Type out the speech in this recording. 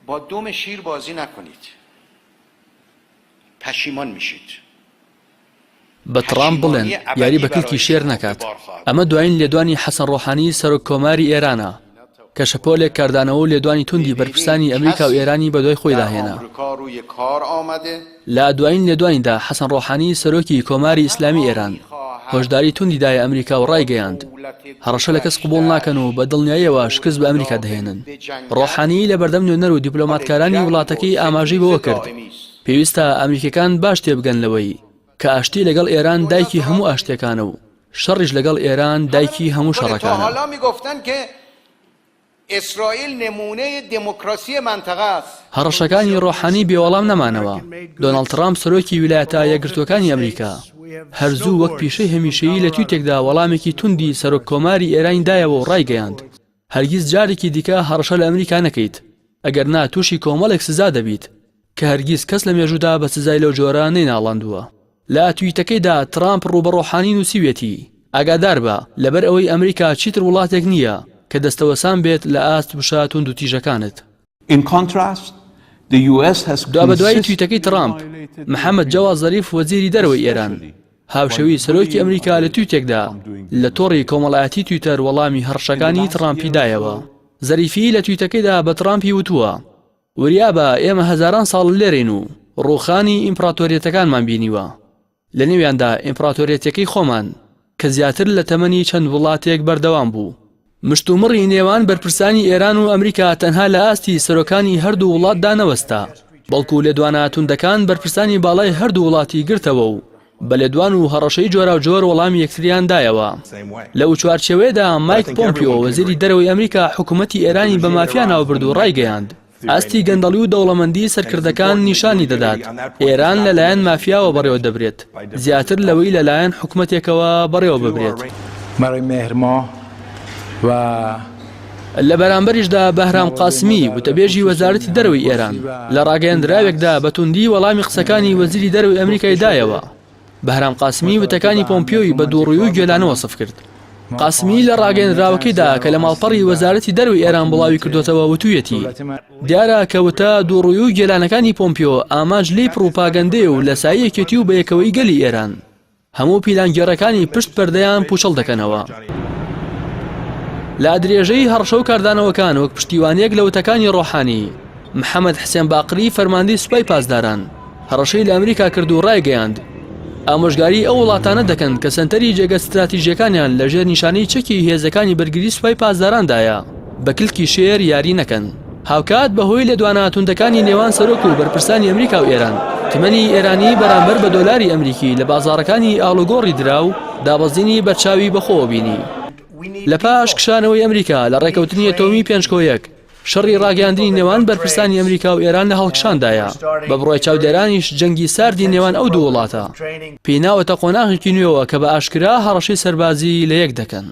با دم شیر بازی نکنید. پشیمان میشید. بە ترامپ بڵێن یاری بە کلکی شێر نەکات. ئەمە دوایین لێدوانی حەسەن ڕۆحانی سەرۆک کۆماری ئێرانە کە شەپۆلێک کاردانەوە و لێدوانی توندی بەرپرسانی ئەمریکا و ئێرانی بە دوای خۆی داهێنا. لە دوایین لێدوانیدا حەسەن ڕۆحانی سەرۆکی کۆماری ئیسلامی ئێران هۆشداری توندی دایە ئەمریکا و ڕایگەیاند هەڕەشە لە کەس قبوڵ ناکەن و بە دڵنیاییەوە شکست بە ئەمریکا دەهێنن. ڕۆحانی لە بەردەم نوێنەر و دیپلۆماتکارانی وڵاتەکەی ئاماژەی بەوە کرد پێویستە ئەمریکەکان باش تێبگەن لەوەی کە ئاشتی لەگەڵ ئێران دایکی هەموو ئاشتیەکانە و شەڕیش لەگەڵ ئێران دایکی هەموو شەڕەکانە. اسرائیل نمونه دموکراسی منطقه است. هەڕەشەکانی ڕۆحانی بێوەڵام نەمانەوە. دۆناڵد ترامپ سەرۆکی ویلایەتە یەکگرتوەکانی ئەمریکا هەرزوو وەک پیشەی هەمیشەیی لە تویتێکدا وەڵامێکی توندی سەرۆک کۆماری ئێرانی دایەوە و ڕایگەیاند هەرگیز جارێکی دیکە هەڕەشە لە ئەمریکا نەکەیت ئەگەر نا تووشی کۆمەڵێک سزا دەبیت کە هەرگیز کەس لە مێژوودا بە سزای لەو جۆرە نەیناڵاندووە. لە تویتەکەیدا ترامپ ڕوبە ڕۆحانی نووسیوێتی ئاگادار بە لەبەر ئەوەی ئەمریکا چیتر وڵاتێک نییە کە دەستەوەسان بێت لە ئاست بشات و تیژەکانت. دوا بە دوای تویتەکەی ترامپ محەممەد جەواد زەریف وەزیری دەرەوەی ئێران هاوشەوی سەرۆکی ئەمریکا لە تویتێکدا لە تۆڕی کۆمەڵایەتی تویتەر وەڵامی هەڕشەکانی ترامپی دایەوە. زەریفی لە تویتەکەیدا بە ترامپی وتووە وریابە ئێمە هەزاران ساڵ لێرەین و ڕووخانی ئیمپراتۆریەتەکانمان بینیوە لە نێویاندا ئیمپراتۆریەتەکەی خۆمان کە زیاتر لە تەمەنی چەند وڵاتێک بەردەوام بوو. مشتومڕی نێوان بەرپرسانی ئێران و ئەمریکا تەنها لە ئاستی سەرۆکانی هەردوو وڵاتدا نەوەستا بەڵکو لێدوانە توندەکان بەرپرسانی باڵای هەردوو وڵاتی گرتەوە و بە لێدوان و هەڕەشەی جۆرا و جۆر وەڵامی یەکتریان دایەوە. لەو چوارچێوەیەدا مایک پۆمپیۆ وەزیری دەرەوەی ئەمریکا حکوومەتی ئێرانی بە مافیا ناوبرد و ڕایگەیاند ئاستی گەندەڵی و دەوڵەمەندی سەرکردەکان نیشانی دەدات ئێران لەلایەن مافیاوە بەڕێوە دەبرێت زیاتر لەوەی لەلایەن حکوومەتێکەوە بەڕێوە ببرێت. لە بەرامبەریشدا بەهرام قاسمی وتەبێژی وەزارەتی دەرەوەی ئێران لە ڕاگەیاندراوێکدا بە توندی وەڵامی قسەکانی وەزیری دەرەوەی ئەمریکای دایەوە. بەهرام قاسمی وتەکانی پۆمپیۆی بە دووڕووی و گێلانە وەسف کرد. قاسمی لە ڕاگەیاندراوەکەیدا کە لە ماڵپەڕی وەزارەتی دەرەوەی ئێران بڵاوی کردوتەوە وتویەتی دیارە کەوتە دووڕووی و گێلانەکانی پۆمپیۆ ئاماژ لی پروپاگەندەیە و لە سایەکێتی و بەیەکەوەی گەلی ئێران هەموو پیلانگێڕەکانی پشت پەردەیان پوچەڵ دەکەنەوە. لە درێژەی هەڕشە و کاردانەوەکان وەک پشتیوانیەک لە وتەکانی ڕۆحانی محەممەد حسێن باقری فەرماندەی سوپای پاسداران هەڕەشەی لە ئەمریکا کرد و ڕایگەیاند ئامۆژگاری ئەو وڵاتانە دەکەن کە سەنتەری جێگە استراتیژیەکانیان لەژێر نیشانەی چەکی هێزەکانی بەرگری سوپای پاسدارandایە بە کلکی شێر یاری نەکەن. هاوکات بەهۆی لە دواناتوندەکانی نێوان سەرۆک و بەرپرسانی ئەمریکا و ئێران تمەنی ئێرانی بەرامبەر بە دۆلاری ئەمریکی لە بازاڕەکانی ئاڵوگۆڕی درا و دابەزینی بەرچاوی بەخۆوە بینی. لە پاش کشانەوەی ئەمریکا لە ڕێکەوتنی ئەتۆمی 5-1 شەڕی ڕاگەاندنی نێوان بەرپرسانی ئەمریکا و ئێران لە هەڵکشاندایە بە بڕۆی چاودێرانیش جەنگی ساردی نێوان ئەو دوو وڵاتە پێی ناوەتە قۆناغێکی نوێەوە کە بە ئاشکرا هەڕەشەی سەربازی لە یەک دەکەن.